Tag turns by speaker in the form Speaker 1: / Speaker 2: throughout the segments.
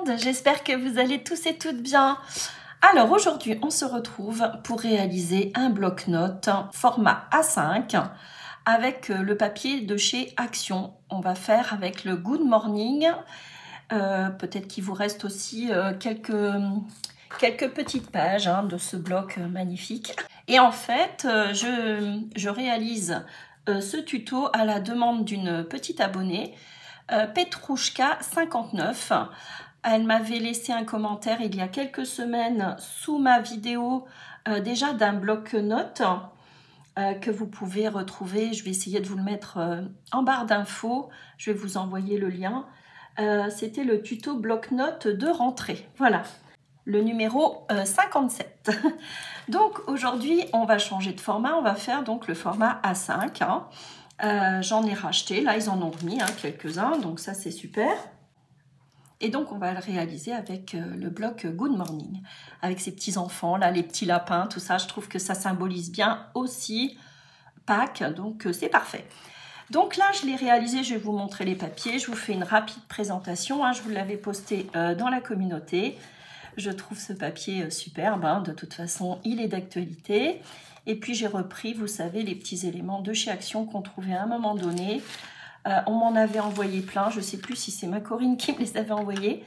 Speaker 1: monde, j'espère que vous allez tous et toutes bien. Alors aujourd'hui, on se retrouve pour réaliser un bloc-notes format A5 avec le papier de chez Action. On va faire avec le Good Morning. Peut-être qu'il vous reste aussi quelques petites pages de ce bloc magnifique. Et en fait, je réalise ce tuto à la demande d'une petite abonnée, Petrouchka59. Elle m'avait laissé un commentaire il y a quelques semaines sous ma vidéo déjà d'un bloc-notes que vous pouvez retrouver. Je vais essayer de vous le mettre en barre d'infos. Je vais vous envoyer le lien. C'était le tuto bloc-notes de rentrée. Voilà, le numéro 57. Donc aujourd'hui, on va changer de format. On va faire donc le format A5. J'en ai racheté. Là, ils en ont remis quelques-uns. Donc ça, c'est super. Et donc, on va le réaliser avec le bloc Good Morning, avec ces petits enfants, là, les petits lapins, tout ça. Je trouve que ça symbolise bien aussi Pâques, donc c'est parfait. Donc là, je l'ai réalisé, je vais vous montrer les papiers. Je vous fais une rapide présentation. Je vous l'avais posté dans la communauté. Je trouve ce papier superbe. De toute façon, il est d'actualité. Et puis, j'ai repris, vous savez, les petits éléments de chez Action qu'on trouvait à un moment donné. On m'en avait envoyé plein, je ne sais plus si c'est ma Corinne qui me les avait envoyés,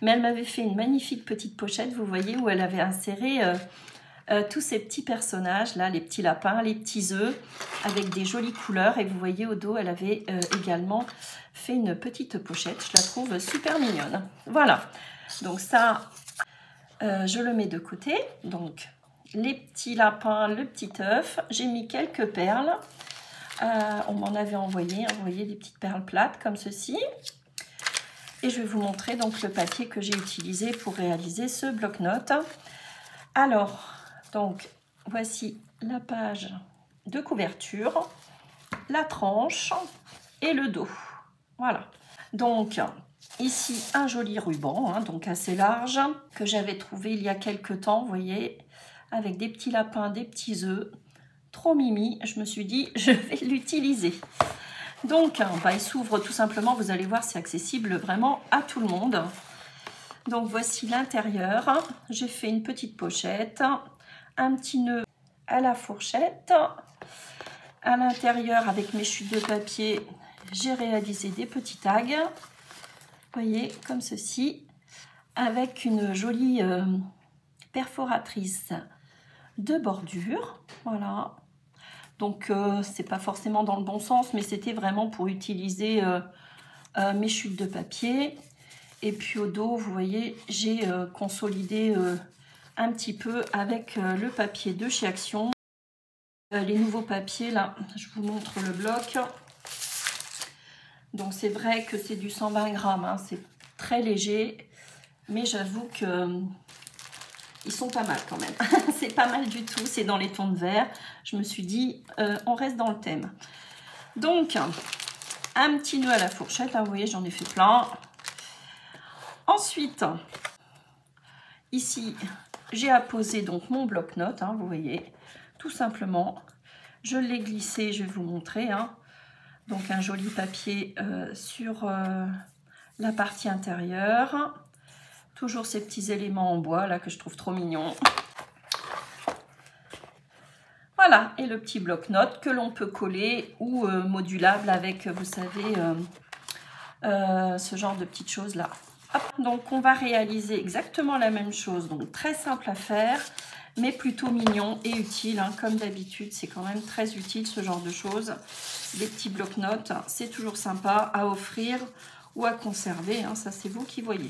Speaker 1: mais elle m'avait fait une magnifique petite pochette, vous voyez, où elle avait inséré tous ces petits personnages, là, les petits lapins, les petits œufs, avec des jolies couleurs, et vous voyez au dos, elle avait également fait une petite pochette, je la trouve super mignonne. Voilà, donc ça, je le mets de côté, donc les petits lapins, le petit œuf, j'ai mis quelques perles. On m'en avait envoyé, vous voyez, des petites perles plates comme ceci. Et je vais vous montrer donc le papier que j'ai utilisé pour réaliser ce bloc-notes. Alors, donc, voici la page de couverture, la tranche et le dos. Voilà. Donc, ici, un joli ruban, donc assez large, que j'avais trouvé il y a quelques temps, vous voyez, avec des petits lapins, des petits œufs. Trop mimi, je me suis dit, je vais l'utiliser. Donc, il s'ouvre tout simplement, vous allez voir, c'est accessible vraiment à tout le monde. Donc, voici l'intérieur. J'ai fait une petite pochette, un petit nœud à la fourchette. À l'intérieur, avec mes chutes de papier, j'ai réalisé des petits tags. Vous voyez, comme ceci, avec une jolie perforatrice de bordure. Voilà. Donc, c'est pas forcément dans le bon sens, mais c'était vraiment pour utiliser mes chutes de papier. Et puis au dos, vous voyez, j'ai consolidé un petit peu avec le papier de chez Action. Les nouveaux papiers, là, je vous montre le bloc. Donc, c'est vrai que c'est du 120 grammes, c'est très léger, mais j'avoue que ils sont pas mal quand même. C'est pas mal du tout, c'est dans les tons de vert. Je me suis dit, on reste dans le thème. Donc, un petit nœud à la fourchette, vous voyez, j'en ai fait plein. Ensuite, ici, j'ai apposé donc mon bloc-notes, vous voyez, tout simplement. Je l'ai glissé, je vais vous montrer. Donc, un joli papier sur la partie intérieure. Toujours ces petits éléments en bois là que je trouve trop mignons. Voilà, et le petit bloc-notes que l'on peut coller ou modulable avec, vous savez, ce genre de petites choses là. Hop, donc on va réaliser exactement la même chose, donc très simple à faire, mais plutôt mignon et utile. Comme d'habitude, c'est quand même très utile ce genre de choses. Des petits bloc-notes, c'est toujours sympa à offrir ou à conserver, ça c'est vous qui voyez.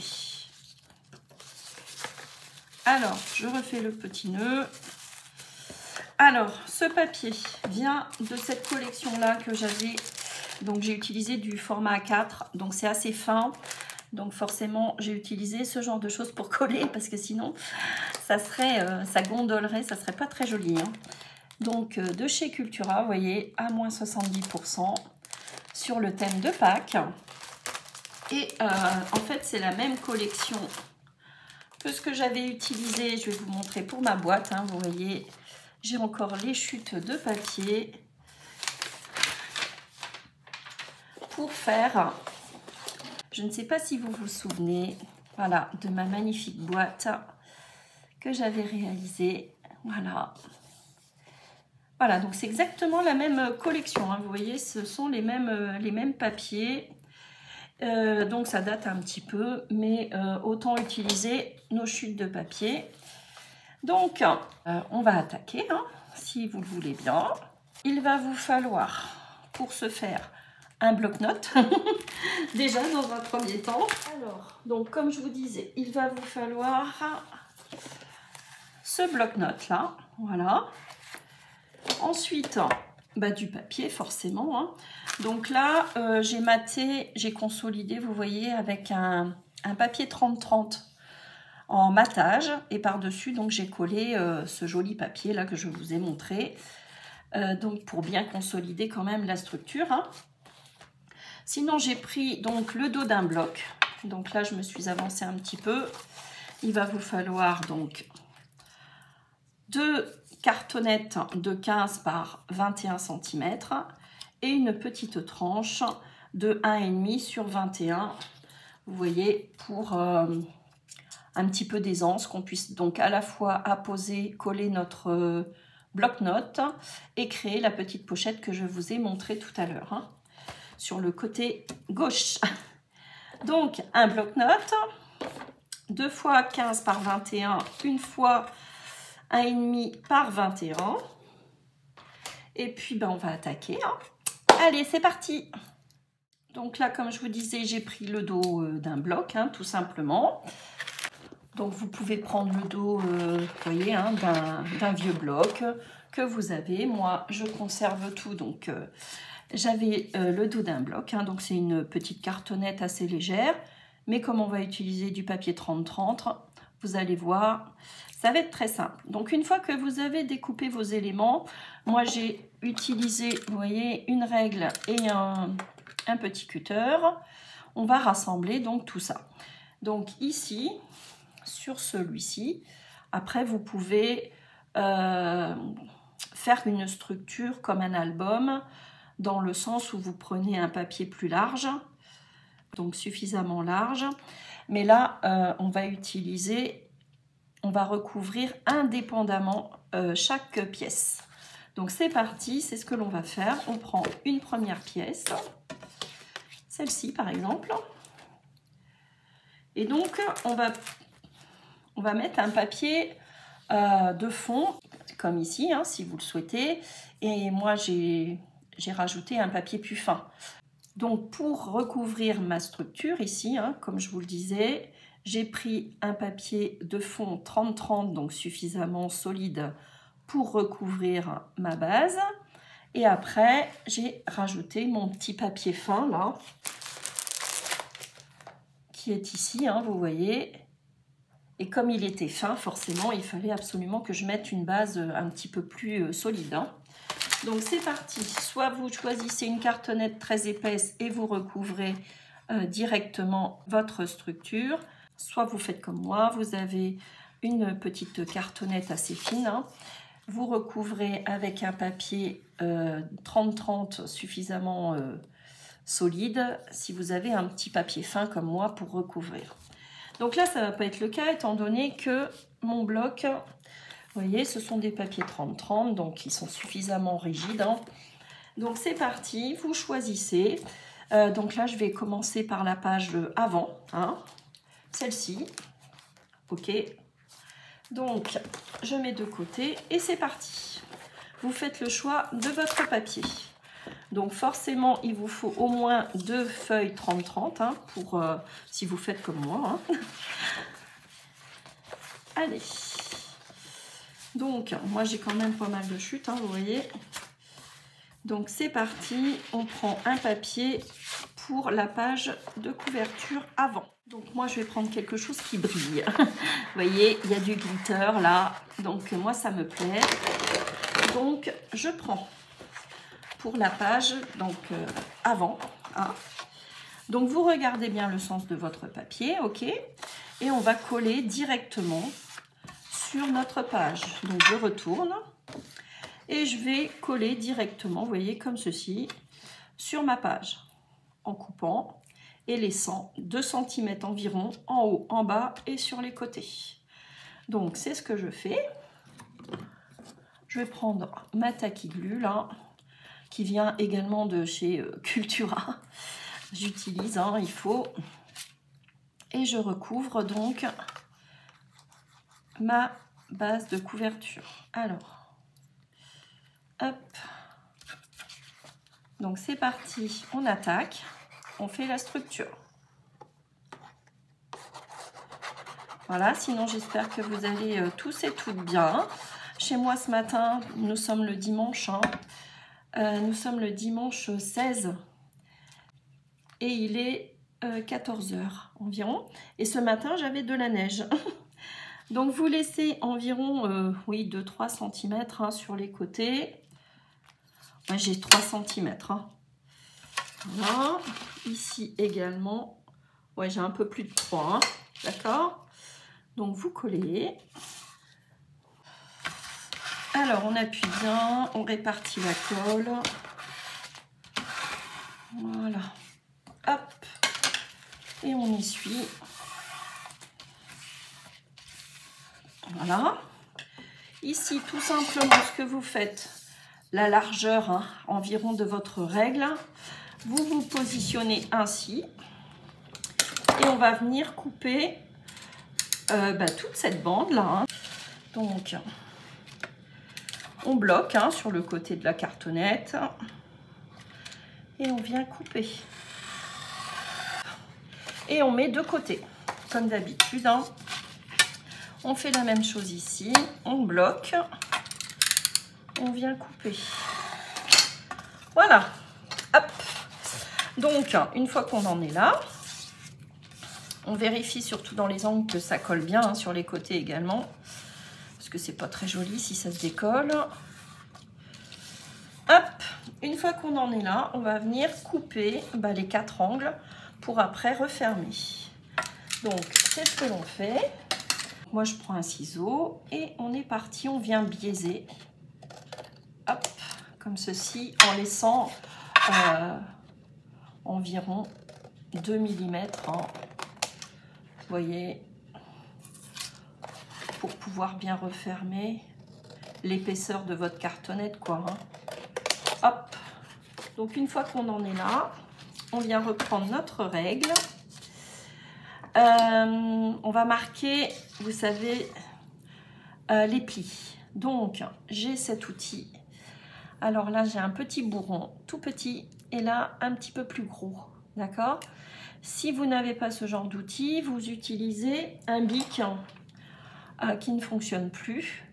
Speaker 1: Alors, je refais le petit nœud. Alors, ce papier vient de cette collection-là que j'avais. Donc, j'ai utilisé du format A4. Donc, c'est assez fin. Donc, forcément, j'ai utilisé ce genre de choses pour coller parce que sinon, ça gondolerait, ça serait pas très joli. Donc, de chez Cultura, vous voyez, à moins 70% sur le thème de Pâques. Et en fait, c'est la même collection que ce que j'avais utilisé, je vais vous montrer pour ma boîte. Vous voyez, j'ai encore les chutes de papier pour faire, je ne sais pas si vous vous souvenez, Voilà, de ma magnifique boîte que j'avais réalisée. Voilà. Voilà, donc c'est exactement la même collection, hein. Vous voyez, ce sont les mêmes papiers. Donc ça date un petit peu, mais autant utiliser nos chutes de papier. Donc, on va attaquer, hein, si vous le voulez bien. Il va vous falloir, pour ce faire, un bloc-notes, déjà dans un premier temps. Alors, donc comme je vous disais, il va vous falloir ce bloc-notes là, voilà. Ensuite, du papier forcément, hein. Donc là, j'ai consolidé, vous voyez, avec un papier 30-30 en matage, et par-dessus, donc j'ai collé ce joli papier là que je vous ai montré, donc pour bien consolider quand même la structure, hein. Sinon, j'ai pris donc le dos d'un bloc. Donc là, je me suis avancée un petit peu. Il va vous falloir donc 2 cartonnettes de 15 par 21 cm et une petite tranche de 1,5 sur 21. Vous voyez, pour un petit peu d'aisance, qu'on puisse donc à la fois apposer, coller notre bloc-notes et créer la petite pochette que je vous ai montrée tout à l'heure, hein, sur le côté gauche. Donc un bloc-notes, 2 fois 15 par 21, une fois 1,5 par 21. Et puis on va attaquer, hein. Allez, c'est parti. Donc là, comme je vous disais, j'ai pris le dos d'un bloc, hein, tout simplement. Donc vous pouvez prendre le dos, vous voyez, hein, d'un vieux bloc que vous avez. Moi, je conserve tout, donc j'avais le dos d'un bloc, hein, donc c'est une petite cartonnette assez légère. Mais comme on va utiliser du papier 30-30, vous allez voir, ça va être très simple. Donc une fois que vous avez découpé vos éléments, moi j'ai utilisé, vous voyez, une règle et un petit cutter. On va rassembler donc tout ça. Donc ici, sur celui-ci, après vous pouvez faire une structure comme un album, dans le sens où vous prenez un papier plus large, donc suffisamment large. Mais là, on va recouvrir indépendamment chaque pièce. Donc c'est parti, c'est ce que l'on va faire. On prend une première pièce, celle-ci par exemple. Et donc, on va mettre un papier de fond, comme ici, hein, si vous le souhaitez. Et moi, j'ai rajouté un papier plus fin. Donc, pour recouvrir ma structure ici, hein, comme je vous le disais, j'ai pris un papier de fond 30-30, donc suffisamment solide pour recouvrir ma base. Et après, j'ai rajouté mon petit papier fin, là, qui est ici, hein, vous voyez. Et comme il était fin, forcément, il fallait absolument que je mette une base un petit peu plus solide, hein. Donc c'est parti, soit vous choisissez une cartonnette très épaisse et vous recouvrez directement votre structure, soit vous faites comme moi, vous avez une petite cartonnette assez fine, hein. Vous recouvrez avec un papier 30-30 suffisamment solide, si vous avez un petit papier fin comme moi pour recouvrir. Donc là, ça ne va pas être le cas étant donné que mon bloc... Vous voyez, ce sont des papiers 30-30, donc ils sont suffisamment rigides, hein. Donc c'est parti, vous choisissez. Donc là, je vais commencer par la page avant, hein, celle-ci. Ok. Donc, je mets de côté et c'est parti. Vous faites le choix de votre papier. Donc forcément, il vous faut au moins 2 feuilles 30-30, hein, pour si vous faites comme moi, hein. Allez. Donc, moi, j'ai quand même pas mal de chutes, hein, vous voyez. Donc, c'est parti. On prend un papier pour la page de couverture avant. Donc, moi, je vais prendre quelque chose qui brille. Vous voyez, il y a du glitter là. Donc, moi, ça me plaît. Donc, je prends pour la page donc avant, hein. Donc, vous regardez bien le sens de votre papier, ok. Et on va coller directement sur notre page. Donc je retourne et je vais coller directement, vous voyez, comme ceci, sur ma page, en coupant. et laissant 2 cm environ en haut, en bas et sur les côtés. Donc c'est ce que je fais. Je vais prendre ma taquiglue là, qui vient également de chez Cultura. J'utilise, hein, il faut. Et je recouvre donc ma base de couverture. Alors, hop. Donc c'est parti, on attaque, on fait la structure. Voilà, sinon j'espère que vous allez tous et toutes bien. Chez moi ce matin, nous sommes le dimanche, hein. Nous sommes le dimanche 16 et il est 14 h environ. Et ce matin, j'avais de la neige. Donc vous laissez environ, oui, 2-3 cm hein, sur les côtés. Moi, j'ai 3 cm. Hein. Voilà. Ici également. Ouais, j'ai un peu plus de 3. Hein. D'accord? Donc, vous collez. Alors, on appuie bien. On répartit la colle. Voilà. Hop. Et on essuie. Voilà. Ici, tout simplement, ce que vous faites, la largeur hein, environ de votre règle, vous vous positionnez ainsi et on va venir couper toute cette bande là. Hein. Donc, on bloque hein, sur le côté de la cartonnette et on vient couper. Et on met de côté, comme d'habitude. Hein. On fait la même chose ici, on bloque. On vient couper. Voilà. Hop. Donc, une fois qu'on en est là, on vérifie surtout dans les angles que ça colle bien, hein, sur les côtés également. Parce que c'est pas très joli si ça se décolle. Hop. Une fois qu'on en est là, on va venir couper les 4 angles pour après refermer. Donc, c'est ce que l'on fait. Moi, je prends un ciseau et on est parti. On vient biaiser. Hop, comme ceci, en laissant environ 2 mm, hein, vous voyez, pour pouvoir bien refermer l'épaisseur de votre cartonnette, quoi. Hein. Hop, donc une fois qu'on en est là, on vient reprendre notre règle. On va marquer, vous savez, les plis. Donc, j'ai cet outil. Alors là, j'ai un petit bourron tout petit et là, un petit peu plus gros. D'accord? Si vous n'avez pas ce genre d'outil, vous utilisez un bic qui ne fonctionne plus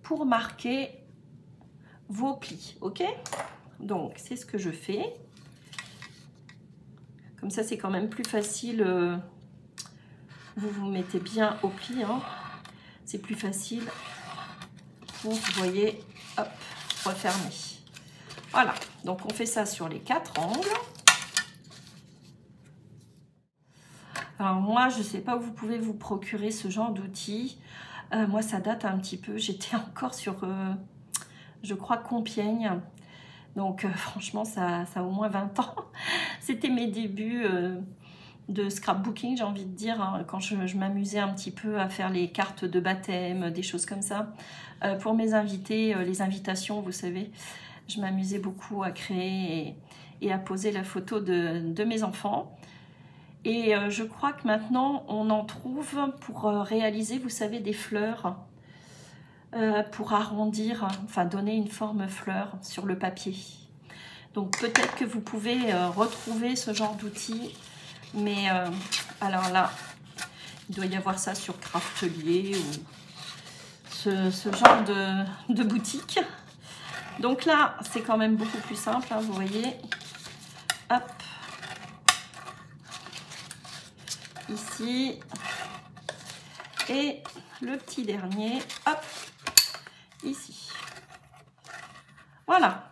Speaker 1: pour marquer vos plis. Ok? Donc, c'est ce que je fais. Comme ça, c'est quand même plus facile. Vous vous mettez bien au pli. Hein. C'est plus facile pour, vous voyez, hop, refermer. Voilà, donc on fait ça sur les 4 angles. Alors moi, je ne sais pas où vous pouvez vous procurer ce genre d'outils. Moi, ça date un petit peu. J'étais encore sur, je crois, Compiègne. Donc franchement, ça a au moins 20 ans. C'était mes débuts de scrapbooking, j'ai envie de dire, hein, quand je m'amusais un petit peu à faire les cartes de baptême, des choses comme ça. Pour mes invités, les invitations, vous savez. Je m'amusais beaucoup à créer et à poser la photo de mes enfants. Et je crois que maintenant, on en trouve pour réaliser, vous savez, des fleurs, pour arrondir, enfin donner une forme fleur sur le papier. Donc peut-être que vous pouvez retrouver ce genre d'outils. Mais alors là, il doit y avoir ça sur Craftelier ou ce genre de boutique. Donc là, c'est quand même beaucoup plus simple, hein, vous voyez. Hop. Ici. Et le petit dernier, hop, ici. Voilà.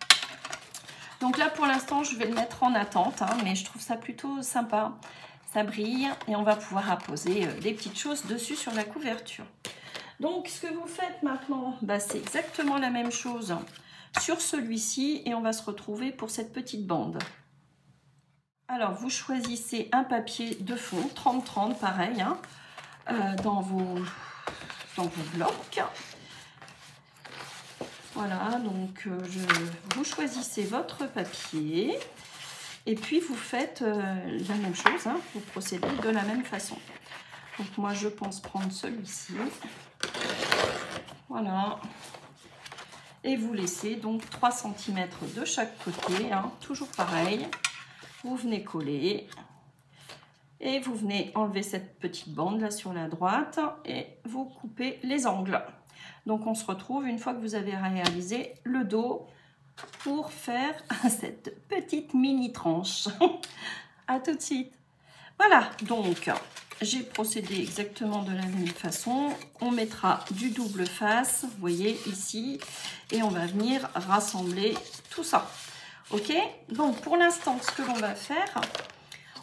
Speaker 1: Donc là, pour l'instant, je vais le mettre en attente, hein, mais je trouve ça plutôt sympa. Ça brille et on va pouvoir apposer des petites choses dessus sur la couverture. Donc, ce que vous faites maintenant, c'est exactement la même chose sur celui-ci et on va se retrouver pour cette petite bande. Alors, vous choisissez un papier de fond, 30-30, pareil, hein, dans vos blocs. Voilà, donc vous choisissez votre papier et puis vous faites la même chose, hein, vous procédez de la même façon. Donc moi je pense prendre celui-ci, voilà, et vous laissez donc 3 cm de chaque côté, hein, toujours pareil, vous venez coller et vous venez enlever cette petite bande là sur la droite et vous coupez les angles. Donc on se retrouve une fois que vous avez réalisé le dos pour faire cette petite mini tranche. À tout de suite. Voilà, donc j'ai procédé exactement de la même façon. On mettra du double face, vous voyez ici, et on va venir rassembler tout ça. Ok, donc pour l'instant, ce que l'on va faire,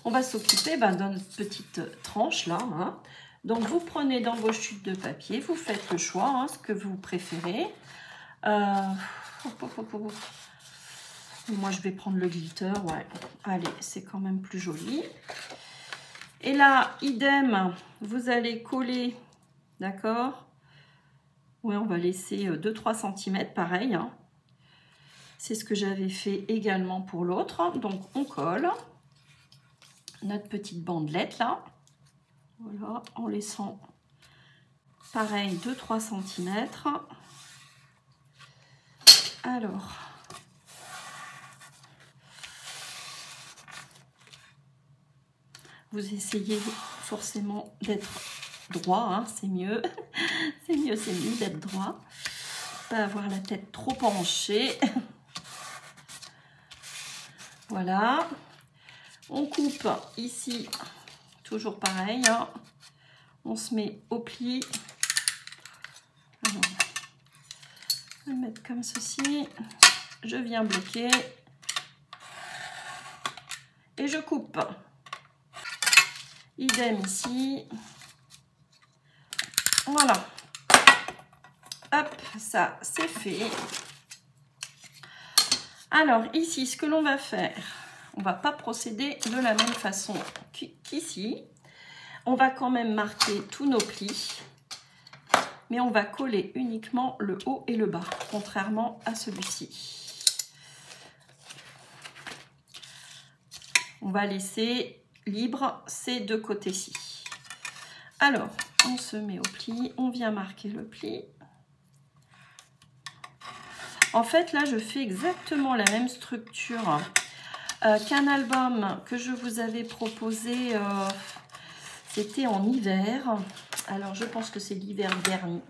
Speaker 1: on va s'occuper d'une petite tranche là, hein. Donc, vous prenez dans vos chutes de papier, vous faites le choix, hein, ce que vous préférez. Moi, je vais prendre le glitter, ouais. Allez, c'est quand même plus joli. Et là, idem, vous allez coller, d'accord? Ouais, on va laisser 2-3 cm, pareil, hein. C'est ce que j'avais fait également pour l'autre. Donc, on colle notre petite bandelette, là. Voilà, en laissant pareil 2-3 cm. Alors, vous essayez forcément d'être droit, hein, c'est mieux. C'est mieux d'être droit. Pas avoir la tête trop penchée. Voilà. On coupe ici. Toujours pareil, hein. On se met au pli. Alors, je vais le mettre comme ceci. Je viens bloquer. Et je coupe. Idem ici. Voilà. Hop, ça c'est fait. Alors ici, ce que l'on va faire, on va pas procéder de la même façon qu'ici. On va quand même marquer tous nos plis, mais on va coller uniquement le haut et le bas, contrairement à celui-ci. On va laisser libre ces deux côtés-ci. Alors, on se met au pli, on vient marquer le pli. En fait, là, je fais exactement la même structure qu'un album que je vous avais proposé, c'était en hiver. Alors, je pense que c'est l'hiver dernier.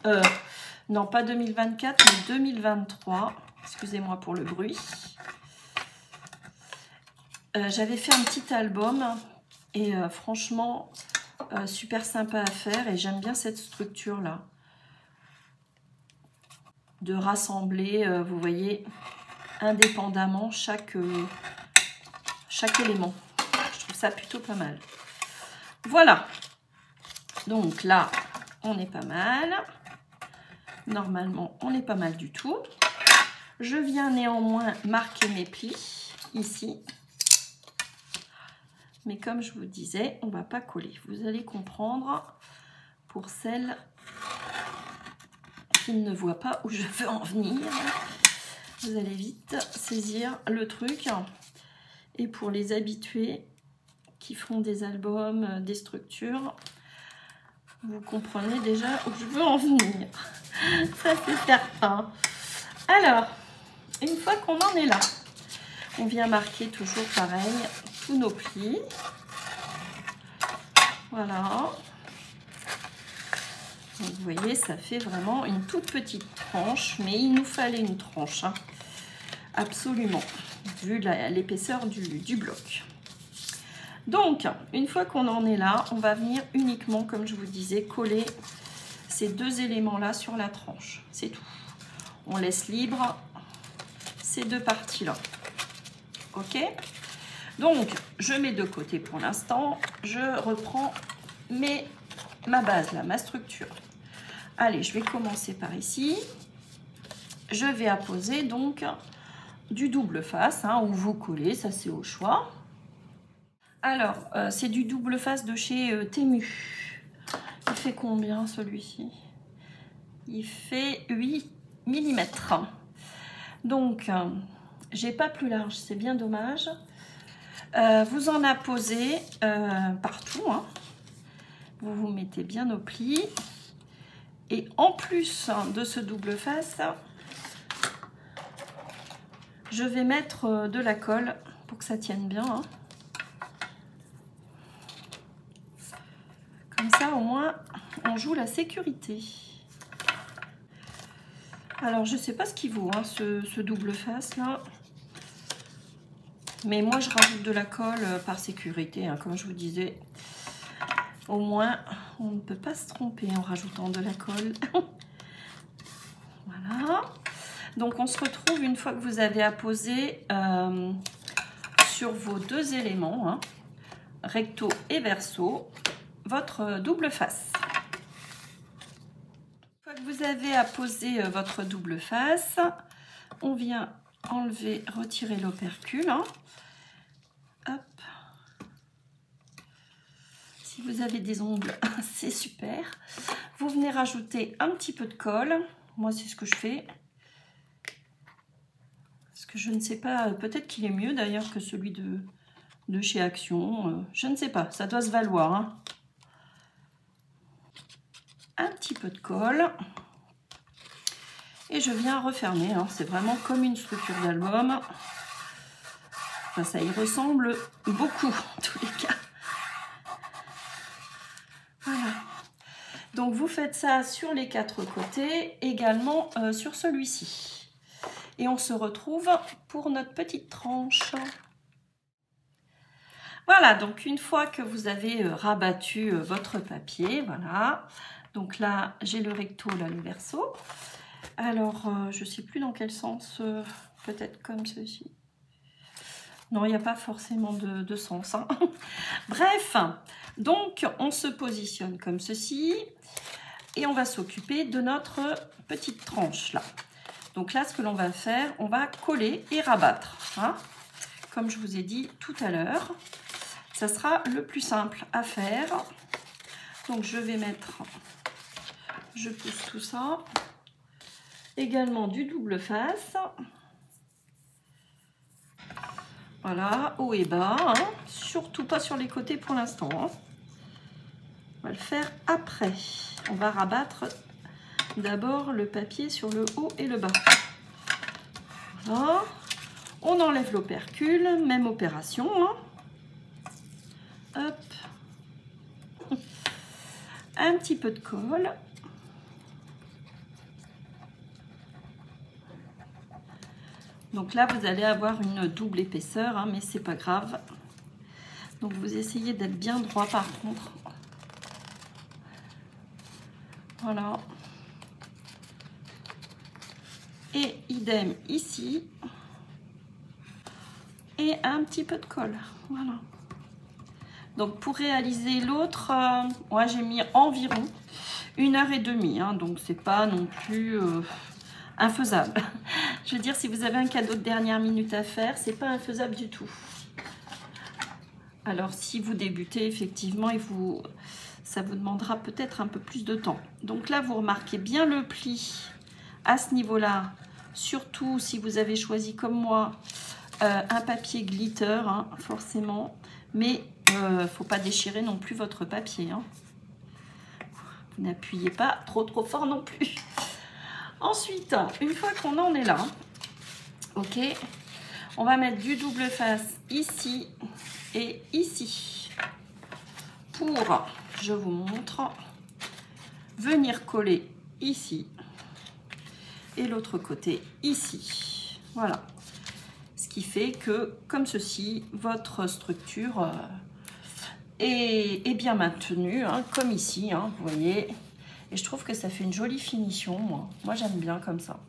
Speaker 1: Non, pas 2024, mais 2023. Excusez-moi pour le bruit. J'avais fait un petit album et franchement, super sympa à faire. Et j'aime bien cette structure-là. De rassembler, vous voyez, indépendamment chaque élément. Je trouve ça plutôt pas mal. Voilà. Donc là, on est pas mal. Normalement, on est pas mal du tout. Je viens néanmoins marquer mes plis ici. Mais comme je vous disais, on va pas coller. Vous allez comprendre pour celles qui ne voient pas où je veux en venir. Vous allez vite saisir le truc. Et pour les habitués qui font des albums, des structures, vous comprenez déjà où je veux en venir. Ça, c'est certain. Alors, une fois qu'on en est là, on vient marquer toujours pareil tous nos plis. Voilà. Donc, vous voyez, ça fait vraiment une toute petite tranche, mais il nous fallait une tranche, hein. Absolument, vu l'épaisseur du bloc. Donc, une fois qu'on en est là, on va venir uniquement, comme je vous disais, coller ces deux éléments-là sur la tranche. C'est tout. On laisse libre ces deux parties-là. Ok? Donc, je mets de côté pour l'instant. Je reprends ma base, là, ma structure. Allez, je vais commencer par ici. Je vais apposer donc du double face, hein, où vous collez, ça c'est au choix. Alors, c'est du double face de chez Temu. Il fait combien celui-ci? Il fait 8 mm. Donc, j'ai pas plus large, c'est bien dommage. Vous en apposez partout. Hein. Vous vous mettez bien au pli. Et en plus de ce double face, je vais mettre de la colle pour que ça tienne bien. Hein. Comme ça, au moins, on joue la sécurité. Alors, je ne sais pas ce qu'il vaut, hein, ce double face là. Mais moi, je rajoute de la colle par sécurité, hein, comme je vous disais. Au moins, on ne peut pas se tromper en rajoutant de la colle. Voilà. Donc, on se retrouve une fois que vous avez apposé sur vos deux éléments, hein, recto et verso, votre double face. Une fois que vous avez apposé votre double face, on vient enlever, retirer l'opercule. Hein. Hop. Si vous avez des ongles, c'est super. Vous venez rajouter un petit peu de colle. Moi, c'est ce que je fais. Parce que je ne sais pas, peut-être qu'il est mieux d'ailleurs que celui de chez Action. Je ne sais pas, ça doit se valoir. Hein. Un petit peu de colle. Et je viens refermer. Hein. C'est vraiment comme une structure d'album. Enfin, ça y ressemble beaucoup, en tous les cas. Voilà. Donc, vous faites ça sur les 4 côtés, également sur celui-ci. Et on se retrouve pour notre petite tranche. Voilà, donc une fois que vous avez rabattu votre papier, voilà. Donc là, j'ai le recto, là, le verso. Alors, je ne sais plus dans quel sens, peut-être comme ceci. Non, il n'y a pas forcément de sens. Hein. Bref, donc on se positionne comme ceci et on va s'occuper de notre petite tranche là. Donc là, ce que l'on va faire, on va coller et rabattre. Hein. Comme je vous ai dit tout à l'heure, ça sera le plus simple à faire. Donc je vais mettre, je pousse tout ça. Également du double face. Voilà, haut et bas, hein. Surtout pas sur les côtés pour l'instant. Hein. On va le faire après. On va rabattre d'abord le papier sur le haut et le bas. Voilà. On enlève l'opercule, même opération. Hein. Hop. Un petit peu de colle. Donc là, vous allez avoir une double épaisseur, hein, mais c'est pas grave. Donc vous essayez d'être bien droit par contre. Voilà. Et idem ici. Et un petit peu de colle. Voilà. Donc pour réaliser l'autre, moi j'ai mis environ 1h30. Hein, donc c'est pas non plus infaisable. Je veux dire, si vous avez un cadeau de dernière minute à faire, c'est pas infaisable du tout. Alors, si vous débutez, effectivement, ça vous demandera peut-être un peu plus de temps. Donc là, vous remarquez bien le pli à ce niveau-là. Surtout si vous avez choisi, comme moi, un papier glitter, hein, forcément. Mais il ne faut pas déchirer non plus votre papier. Hein. Vous n'appuyez pas trop fort non plus. Ensuite, une fois qu'on en est là, ok, on va mettre du double face ici et ici pour, je vous montre, venir coller ici et l'autre côté ici. Voilà. Ce qui fait que, comme ceci, votre structure est bien maintenue, hein, comme ici, hein, vous voyez. Et je trouve que ça fait une jolie finition, moi. Moi, j'aime bien comme ça.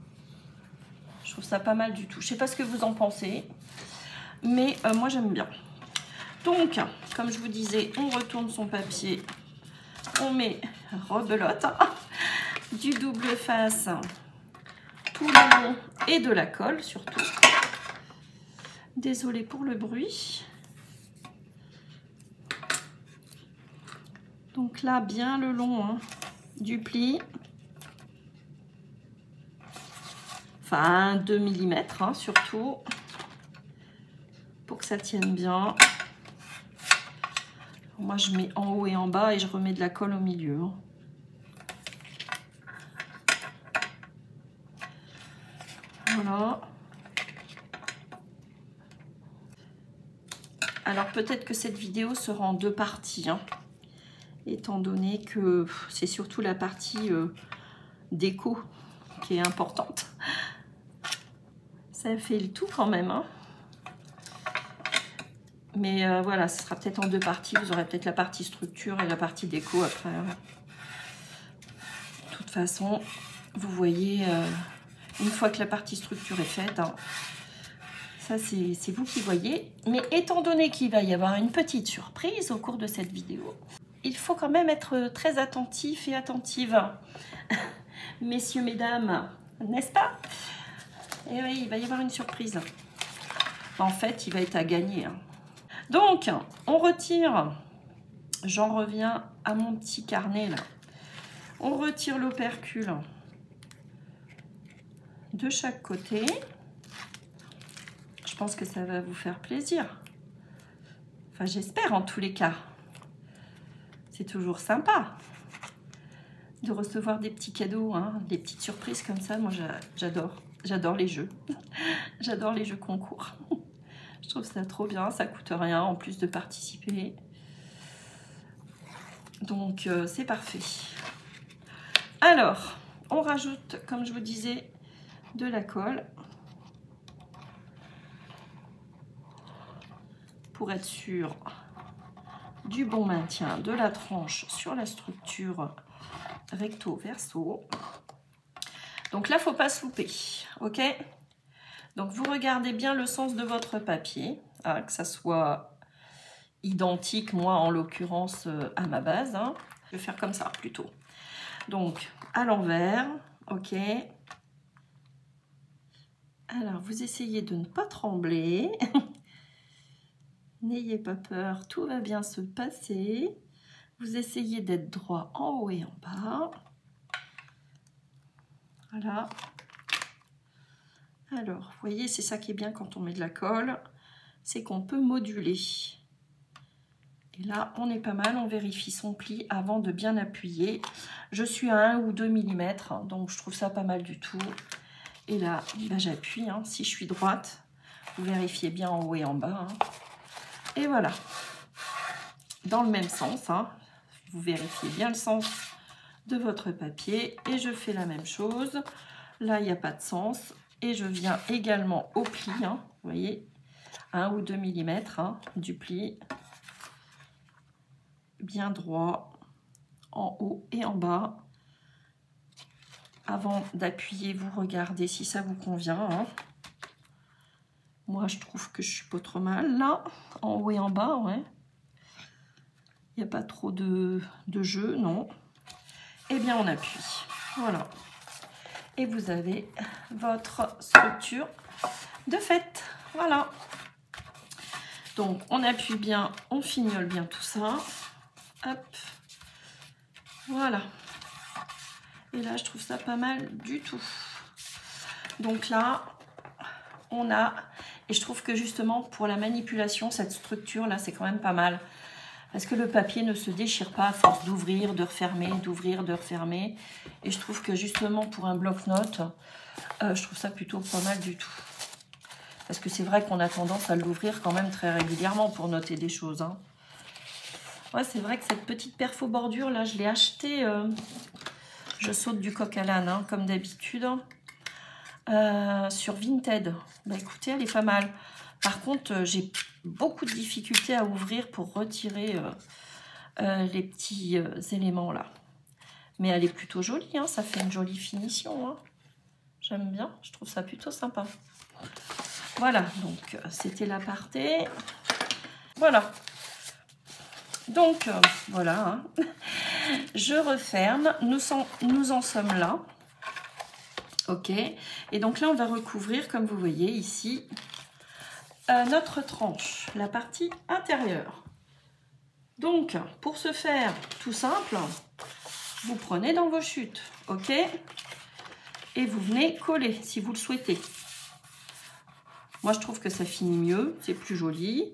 Speaker 1: Je trouve ça pas mal du tout. Je sais pas ce que vous en pensez, mais moi, j'aime bien. Donc, comme je vous disais, on retourne son papier. On met rebelote, du double face tout le long et de la colle, surtout. Désolée pour le bruit. Donc là, bien le long hein, du pli. Enfin, 2 mm hein, surtout. Pour que ça tienne bien. Moi, je mets en haut et en bas et je remets de la colle au milieu. Hein. Voilà. Alors, peut-être que cette vidéo sera en 2 parties. Hein, étant donné que c'est surtout la partie déco qui est importante. Ça fait le tout quand même. Hein. Mais voilà, ce sera peut-être en 2 parties. Vous aurez peut-être la partie structure et la partie déco après. De toute façon, vous voyez, une fois que la partie structure est faite, hein, ça c'est vous qui voyez. Mais étant donné qu'il va y avoir une petite surprise au cours de cette vidéo, il faut quand même être très attentif et attentive. Messieurs, mesdames, n'est-ce pas? Et oui, il va y avoir une surprise. En fait, il va être à gagner. Hein. Donc, on retire, j'en reviens à mon petit carnet là. On retire l'opercule de chaque côté. Je pense que ça va vous faire plaisir. Enfin, j'espère en tous les cas. C'est toujours sympa de recevoir des petits cadeaux, hein, des petites surprises comme ça. Moi, j'adore. J'adore les jeux. J'adore les jeux concours. Je trouve ça trop bien, ça coûte rien en plus de participer. Donc c'est parfait. Alors, on rajoute, comme je vous disais, de la colle. Pour être sûr du bon maintien de la tranche sur la structure recto verso. Donc là, il ne faut pas se louper, ok? Donc vous regardez bien le sens de votre papier, hein, que ça soit identique, moi en l'occurrence à ma base. Hein. Je vais faire comme ça plutôt. Donc à l'envers, ok. Alors vous essayez de ne pas trembler. N'ayez pas peur, tout va bien se passer. Vous essayez d'être droit en haut et en bas. Voilà. Alors, vous voyez, c'est ça qui est bien quand on met de la colle, c'est qu'on peut moduler. Et là, on est pas mal, on vérifie son pli avant de bien appuyer. Je suis à 1 ou 2 mm, donc je trouve ça pas mal du tout. Et là, ben, j'appuie, hein. Si je suis droite, vous vérifiez bien en haut et en bas. Hein. Et voilà. Dans le même sens, hein. Vous vérifiez bien le sens de votre papier. Et je fais la même chose. Là, il n'y a pas de sens. Et je viens également au pli, hein, vous voyez, 1 ou 2 mm hein, du pli, bien droit, en haut et en bas. Avant d'appuyer, vous regardez si ça vous convient. Hein. Moi, je trouve que je suis pas trop mal, là, en haut et en bas, ouais. Il n'y a pas trop de jeu, non. Eh bien, on appuie, voilà. Et vous avez votre structure de fait. Voilà. Donc, on appuie bien, on fignole bien tout ça. Hop. Voilà. Et là, je trouve ça pas mal du tout. Donc là, on a... Et je trouve que justement, pour la manipulation, cette structure-là, c'est quand même pas mal. Parce que le papier ne se déchire pas à force d'ouvrir, de refermer, d'ouvrir, de refermer. Et je trouve que justement pour un bloc-notes, je trouve ça plutôt pas mal du tout. Parce que c'est vrai qu'on a tendance à l'ouvrir quand même très régulièrement pour noter des choses. Hein. Ouais, c'est vrai que cette petite perfo bordure, là, je l'ai achetée. Je saute du coq à l'âne, hein, comme d'habitude. Sur Vinted. Bah écoutez, elle est pas mal. Par contre, j'ai beaucoup de difficultés à ouvrir pour retirer les petits éléments là. Mais elle est plutôt jolie, hein, ça fait une jolie finition. Hein. J'aime bien, je trouve ça plutôt sympa. Voilà, donc c'était l'aparté. Voilà. Donc, voilà. Hein. Je referme. Nous en sommes là. Ok. Et donc là, on va recouvrir, comme vous voyez ici, notre tranche, la partie intérieure. Donc, pour ce faire, tout simple, vous prenez dans vos chutes, ok? Et vous venez coller, si vous le souhaitez. Moi, je trouve que ça finit mieux, c'est plus joli.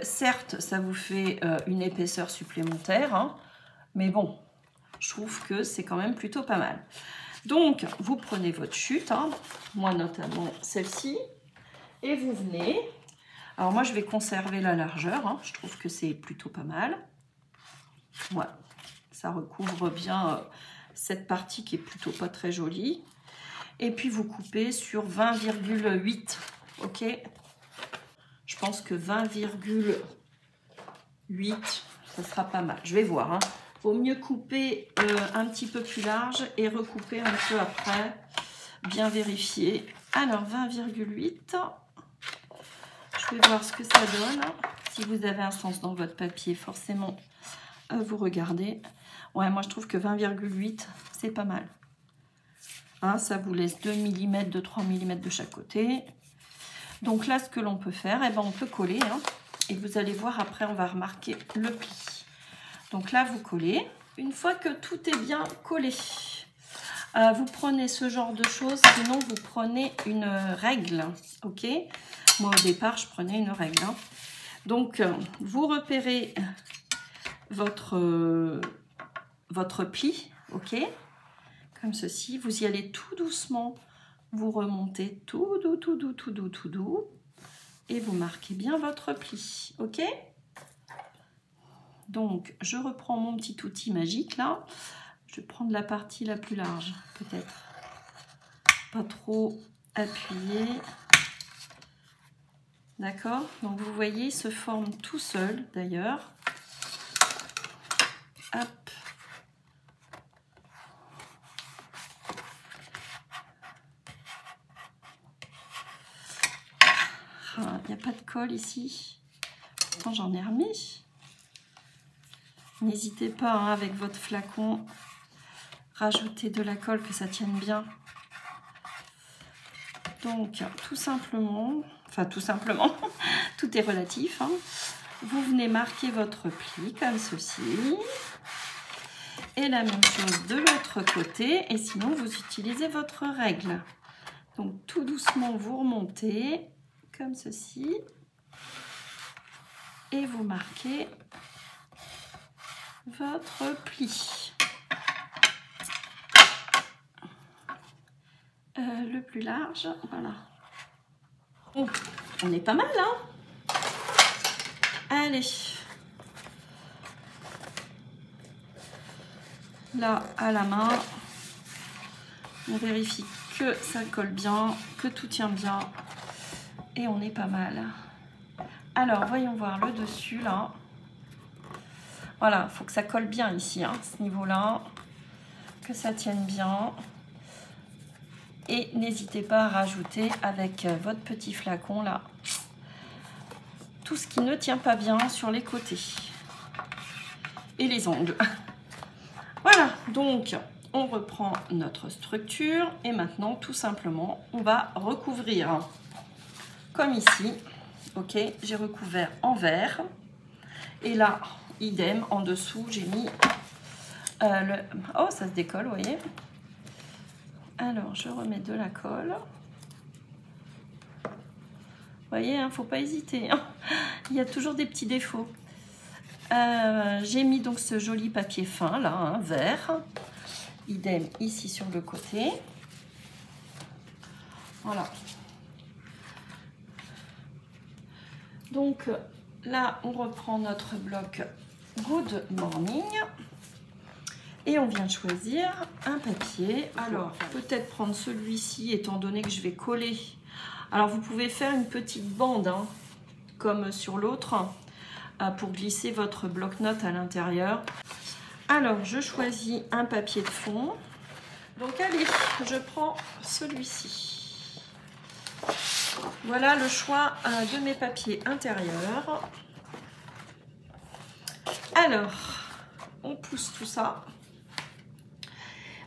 Speaker 1: Certes, ça vous fait une épaisseur supplémentaire, hein, mais bon, je trouve que c'est quand même plutôt pas mal. Donc, vous prenez votre chute, hein, moi notamment celle-ci, et vous venez. Alors moi, je vais conserver la largeur, hein, je trouve que c'est plutôt pas mal. Voilà, ça recouvre bien cette partie qui est plutôt pas très jolie. Et puis, vous coupez sur 20,8, ok? Je pense que 20,8, ça sera pas mal. Je vais voir, hein. Vaut mieux couper un petit peu plus large et recouper un peu après. Bien vérifier. Alors, 20,8. Je vais voir ce que ça donne. Si vous avez un sens dans votre papier, forcément, vous regardez. Ouais, moi, je trouve que 20,8, c'est pas mal. Hein, ça vous laisse 2 mm, de 3 mm de chaque côté. Donc là, ce que l'on peut faire, eh ben, on peut coller. Hein, et vous allez voir, après, on va remarquer le pli. Donc là, vous collez. Une fois que tout est bien collé, vous prenez ce genre de choses. Sinon, vous prenez une règle. Ok? Moi, au départ, je prenais une règle. Hein. Donc, vous repérez votre pli. Ok? Comme ceci. Vous y allez tout doucement. Vous remontez tout doux, tout doux, tout doux, tout doux. Et vous marquez bien votre pli. Ok? Donc, je reprends mon petit outil magique là. Je vais prendre la partie la plus large, peut-être. Pas trop appuyé. D'accord? Donc, vous voyez, il se forme tout seul d'ailleurs. Hop. Il n'y a pas de colle ici. Pourtant, j'en ai remis. N'hésitez pas hein, avec votre flacon, rajouter de la colle que ça tienne bien. Donc tout simplement, tout est relatif. Hein. Vous venez marquer votre pli comme ceci. Et la même chose de l'autre côté. Et sinon vous utilisez votre règle. Donc tout doucement vous remontez comme ceci. Et vous marquez votre pli. Le plus large, voilà. Oh, on est pas mal, hein? Allez. Là, à la main, on vérifie que ça colle bien, que tout tient bien. Et on est pas mal. Alors, voyons voir le dessus, là. Voilà, il faut que ça colle bien ici, hein, ce niveau-là. Que ça tienne bien. Et n'hésitez pas à rajouter avec votre petit flacon, là, tout ce qui ne tient pas bien sur les côtés. Et les ongles. Voilà, donc on reprend notre structure. Et maintenant, tout simplement, on va recouvrir. Comme ici. Ok, j'ai recouvert en vert. Et là, idem, en dessous, j'ai mis le... Oh, ça se décolle, vous voyez. Alors, je remets de la colle. Vous voyez, hein, faut pas hésiter. Hein. Il y a toujours des petits défauts. J'ai mis donc ce joli papier fin, là, hein, vert. Idem ici sur le côté. Voilà. Donc, là, on reprend notre bloc Good Morning. Et on vient de choisir un papier. Alors, peut-être prendre celui-ci, étant donné que je vais coller. Alors, vous pouvez faire une petite bande, hein, comme sur l'autre, pour glisser votre bloc-notes à l'intérieur. Alors, je choisis un papier de fond. Donc, allez, je prends celui-ci. Voilà le choix de mes papiers intérieurs. Alors, on pousse tout ça.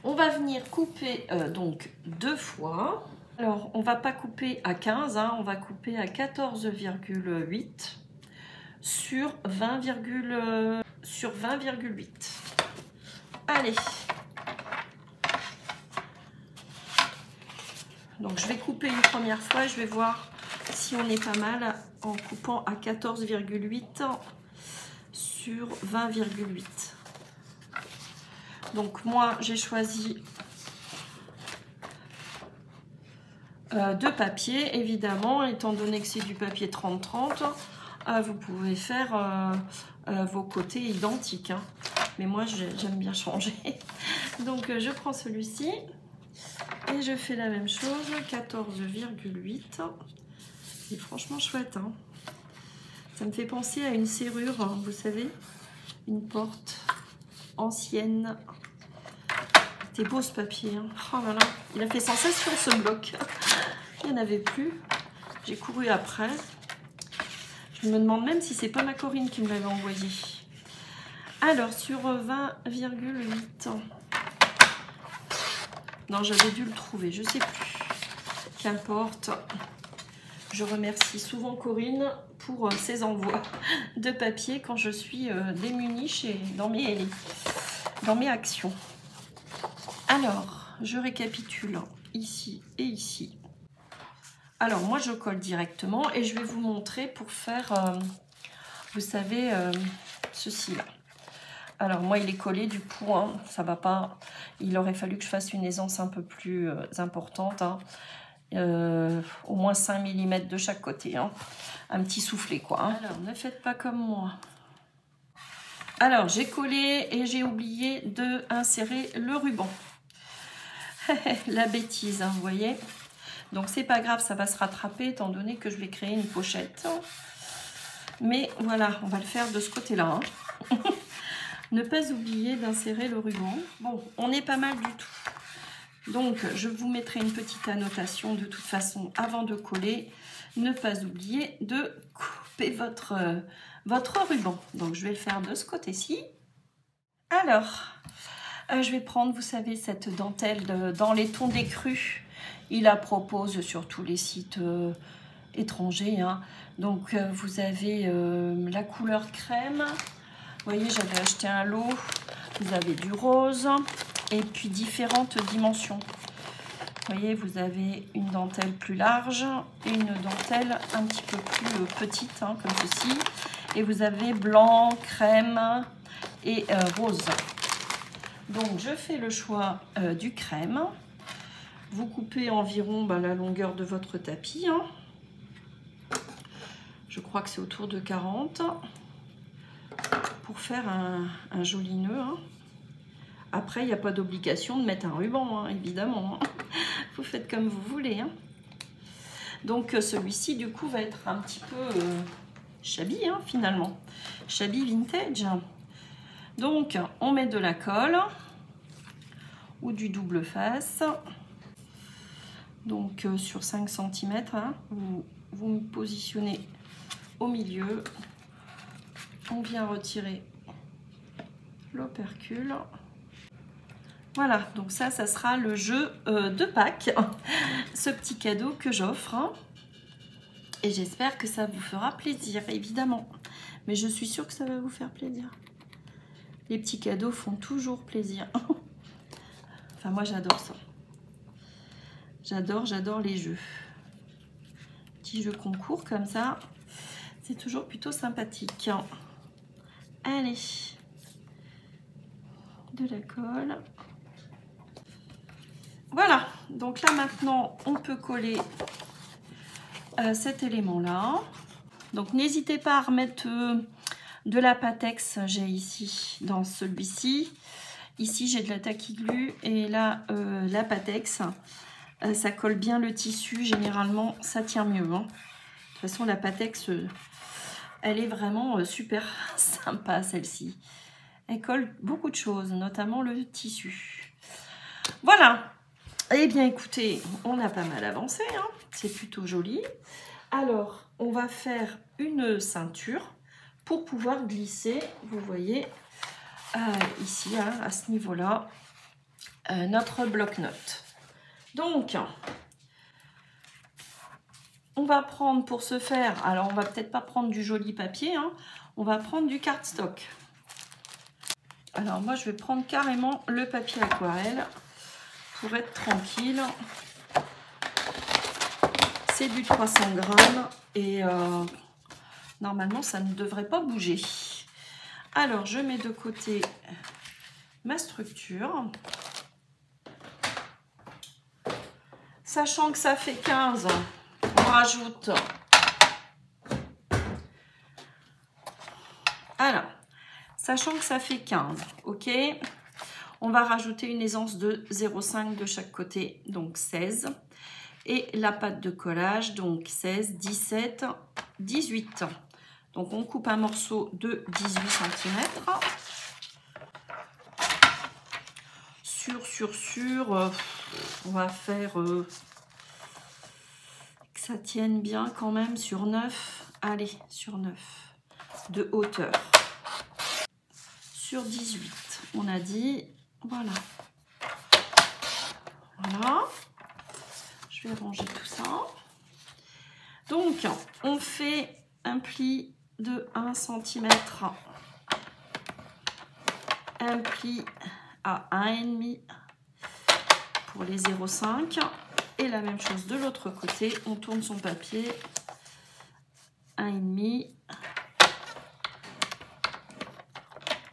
Speaker 1: On va venir couper donc 2 fois. Alors, on va pas couper à 15, hein, on va couper à 14,8. sur 20,8. Allez. Donc je vais couper une première fois, je vais voir si on est pas mal en coupant à 14,8 sur 20,8. Donc moi j'ai choisi de papier, évidemment, étant donné que c'est du papier 30-30, vous pouvez faire vos côtés identiques, hein. Mais moi j'aime bien changer. Donc je prends celui-ci et je fais la même chose, 14,8. C'est franchement chouette, hein. Ça me fait penser à une serrure, hein, vous savez, une porte ancienne. C'était beau ce papier, hein. Oh là là, il a fait sensation ce bloc. Il n'y en avait plus. J'ai couru après. Je me demande même si c'est pas ma Corinne qui me l'avait envoyé. Alors, sur 20,8. Non, j'avais dû le trouver, je sais plus. Qu'importe. Je remercie souvent Corinne pour ses envois de papier quand je suis démunie dans mes actions. Alors, je récapitule ici et ici. Alors, moi, je colle directement et je vais vous montrer pour faire, vous savez, ceci-là. Alors, moi, il est collé du coup, hein, ça va pas. Il aurait fallu que je fasse une aisance un peu plus importante, hein. Au moins 5 mm de chaque côté, hein. Un petit soufflet, quoi, hein. Alors, ne faites pas comme moi. Alors, j'ai collé et j'ai oublié de insérer le ruban. La bêtise, hein, vous voyez. Donc c'est pas grave, ça va se rattraper étant donné que je vais créer une pochette. Mais voilà, on va le faire de ce côté-là, hein. Ne pas oublier d'insérer le ruban. Bon, on est pas mal du tout. Donc je vous mettrai une petite annotation de toute façon avant de coller. Ne pas oublier de couper votre ruban. Donc je vais le faire de ce côté-ci. Alors, je vais prendre, vous savez, cette dentelle dans les tons d'écru. Il la propose sur tous les sites étrangers, hein. Donc vous avez la couleur crème. Vous voyez, j'avais acheté un lot. Vous avez du rose et puis différentes dimensions. Vous voyez, vous avez une dentelle plus large et une dentelle un petit peu plus petite, hein, comme ceci. Et vous avez blanc, crème et rose. Donc je fais le choix du crème. Vous coupez environ la longueur de votre tapis, hein. Je crois que c'est autour de 40 pour faire un joli nœud, hein. Après, il n'y a pas d'obligation de mettre un ruban, hein, évidemment, hein. Vous faites comme vous voulez, hein. Donc celui-ci, du coup, va être un petit peu shabby, hein, finalement. Shabby vintage. Donc, on met de la colle ou du double face. Donc sur 5 cm, hein, vous me positionnez au milieu. On vient retirer l'opercule. Voilà, donc ça sera le jeu de Pâques, ce petit cadeau que j'offre. Hein. Et j'espère que ça vous fera plaisir, évidemment. Mais je suis sûre que ça va vous faire plaisir. Les petits cadeaux font toujours plaisir. Enfin, moi, j'adore ça. J'adore les jeux. Petits jeux concours comme ça, c'est toujours plutôt sympathique. Allez, de la colle. Voilà, donc là maintenant, on peut coller cet élément-là. Donc n'hésitez pas à remettre de la Pattex, j'ai ici, dans celui-ci. Ici, j'ai de la Tacky-Glu et là, la Pattex. Ça colle bien le tissu, généralement ça tient mieux, hein. De toute façon la Pattex elle est vraiment super sympa, celle-ci. Elle colle beaucoup de choses, notamment le tissu. Voilà. Eh bien écoutez, on a pas mal avancé, hein. C'est plutôt joli. Alors on va faire une ceinture pour pouvoir glisser, vous voyez, ici, hein, à ce niveau-là, notre bloc-notes. Donc, on va prendre pour ce faire, alors on va peut-être pas prendre du joli papier, hein, on va prendre du cardstock. Alors moi je vais prendre carrément le papier aquarelle pour être tranquille. C'est du 300 grammes et normalement ça ne devrait pas bouger. Alors je mets de côté ma structure. Sachant que ça fait 15, on rajoute. Alors, sachant que ça fait 15, ok, on va rajouter une aisance de 0,5 de chaque côté, donc 16. Et la pâte de collage, donc 16, 17, 18. Donc on coupe un morceau de 18 cm. On va faire que ça tienne bien quand même sur 9. Allez, sur 9 de hauteur. Sur 18, on a dit, voilà. Voilà. Je vais ranger tout ça. Donc, on fait un pli de 1 cm. Un pli à 1,5 pour les 0,5 et la même chose de l'autre côté, on tourne son papier 1,5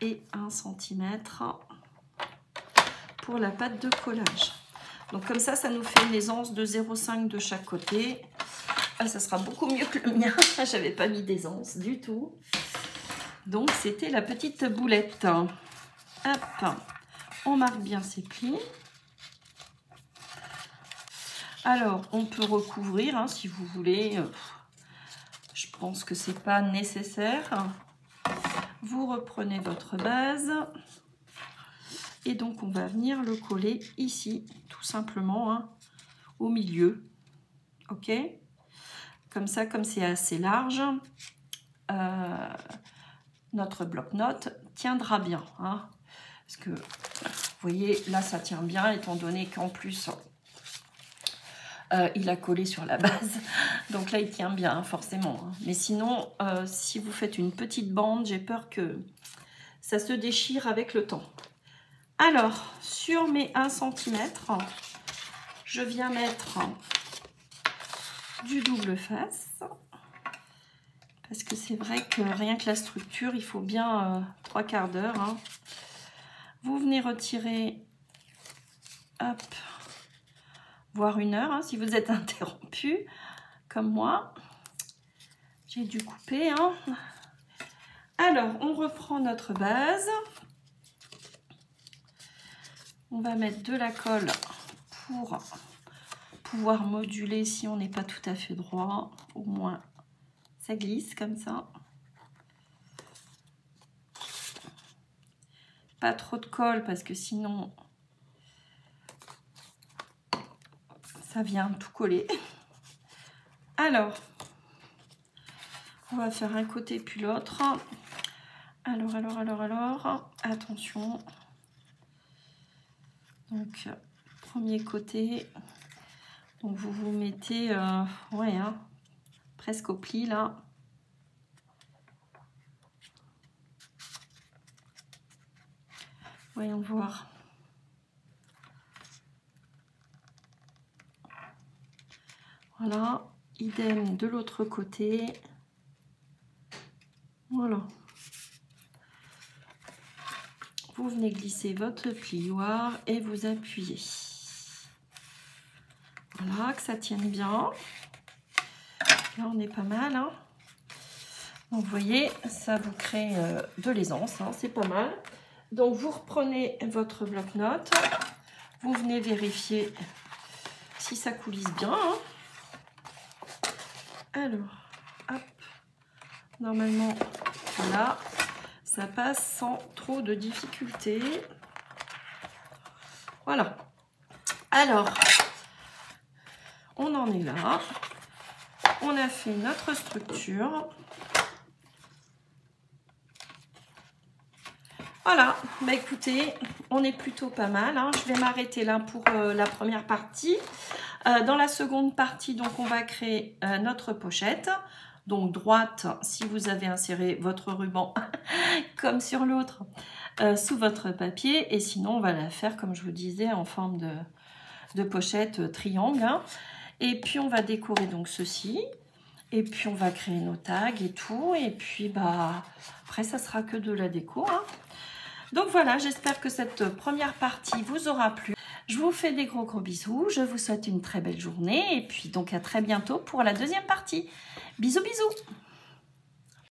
Speaker 1: et 1 cm pour la pâte de collage. Donc comme ça nous fait une aisance de 0,5 de chaque côté. Ah, ça sera beaucoup mieux que le mien. J'avais pas mis d'aisance du tout. Donc c'était la petite boulette. Hop, on marque bien ses plis. Alors, on peut recouvrir hein, si vous voulez. Je pense que c'est pas nécessaire. Vous reprenez votre base. Et donc, on va venir le coller ici, tout simplement, hein, au milieu. Ok? Comme ça, comme c'est assez large, notre bloc-notes tiendra bien. Hein, parce que, vous voyez, là, ça tient bien, étant donné qu'en plus... il a collé sur la base, donc là il tient bien forcément. Mais sinon, si vous faites une petite bande, j'ai peur que ça se déchire avec le temps. Alors, sur mes 1 cm, je viens mettre du double face. Parce que c'est vrai que rien que la structure, il faut bien 3/4 d'heure. Hein. Vous venez retirer, hop, voire 1 heure, hein, si vous êtes interrompu, comme moi. J'ai dû couper. Hein. Alors, on reprend notre base. On va mettre de la colle pour pouvoir moduler si on n'est pas tout à fait droit. Au moins, ça glisse comme ça. Pas trop de colle parce que sinon... ça vient tout coller. Alors, on va faire un côté puis l'autre. Alors, attention. Donc, premier côté. Donc, vous vous mettez, ouais, hein, presque au pli là. Voyons voir. Voilà, idem de l'autre côté. Voilà. Vous venez glisser votre plioir et vous appuyez. Voilà, que ça tienne bien. Là, on est pas mal. Hein. Donc, vous voyez, ça vous crée de l'aisance. Hein, c'est pas mal. Donc, vous reprenez votre bloc-notes. Vous venez vérifier si ça coulisse bien. Hein. Alors, hop, normalement, voilà, ça passe sans trop de difficultés. Voilà. Alors, on en est là. On a fait notre structure. Voilà, bah écoutez, on est plutôt pas mal. Hein. Je vais m'arrêter là pour la première partie. Dans la seconde partie, donc, on va créer notre pochette. Donc, droite, si vous avez inséré votre ruban, comme sur l'autre, sous votre papier. Et sinon, on va la faire, comme je vous disais, en forme de pochette triangle. Hein. Et puis, on va décorer donc ceci. Et puis, on va créer nos tags et tout. Et puis, bah, après, ça sera que de la déco. Hein. Donc, voilà, j'espère que cette première partie vous aura plu. Je vous fais des gros bisous. Je vous souhaite une très belle journée. Et puis, donc, à très bientôt pour la deuxième partie. Bisous, bisous!